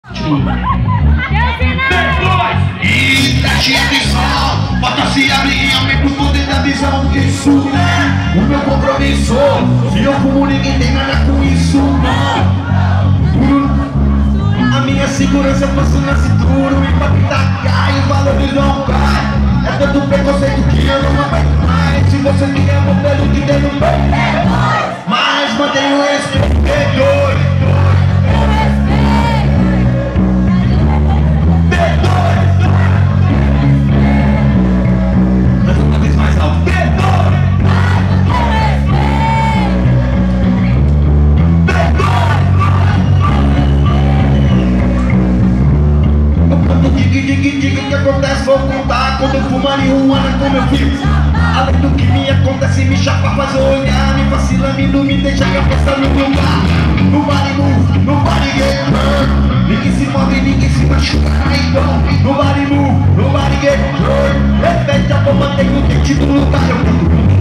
E preste atenção, bota-se a minha mente pro poder da visão. Isso é o meu compromisso. Se eu fumo, ninguém tem nada com isso. A minha segurança passa na cintura, o impacto cai, os valores não caem. É tanto preconceito que eu não aguento mais. Se você me ama pelo que tem no peito, mas mantenha o respeito. Diga que acontece, vou contar. Quando eu fumo marihuana com meu filho, além do que me acontece, me chapa, faz olhar, me vacila, me deixa a cabeça no lugar. Nobody get hurt. Ninguém se move, ninguém se machuca. Então, nobody get hurt. Repete a bomba, tem o dente do lugar. Eu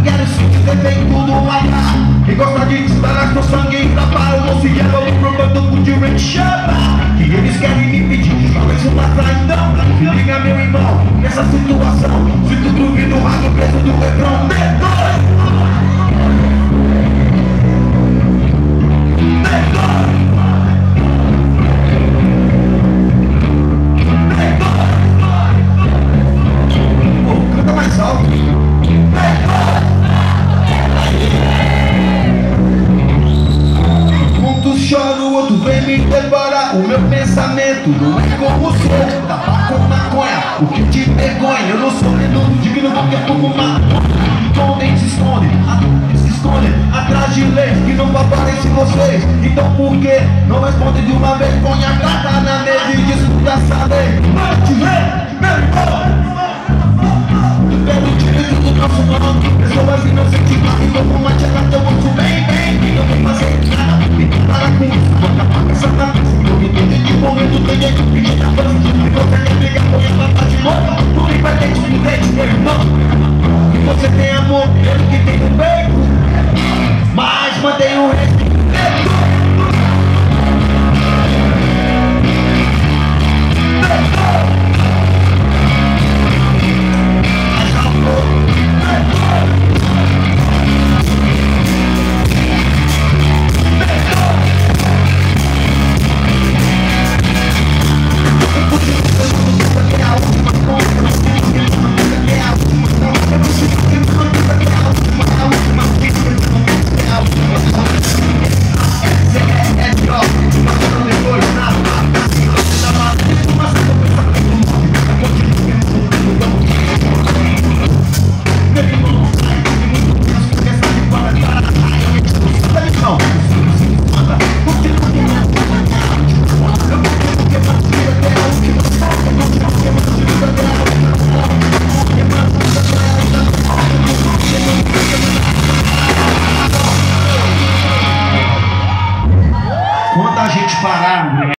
quero se ver tudo matar. Quem gosta de disparar com sangue e tapar, eu não se leva o problema com o chama. Que eles querem me pedir, talvez uma traidão. Liga meu irmão, nessa situação. Se tu duvida o rato preso do refrão, canta mais alto. Um chora, o outro vem me devorar. O meu pensamento não é como o seu. Tabaco, maconha, o que te vergonha. Eu não sou menudo, digno porque fumo maconha. Escondem, se escondem atrás de leis que não favorecem vocês. Então por que não respondem de uma vez? Põe a carta na mesa e discuta essa lei. Mate, meu irmão. Pelo direito do nosso nome, pessoas inocentes que como uma tela tão muito bem. E não vou fazer nada, tem que parar com isso. Bota pra cabeça na mesa, eu me entendo de momento, tem gente que pedindo a fase. E você quer brigar com a plata de novo, tudo vai ter de dente, meu irmão. E você tem amor pelo que tem no peito, mas mantém o respeito. Quando a gente parar,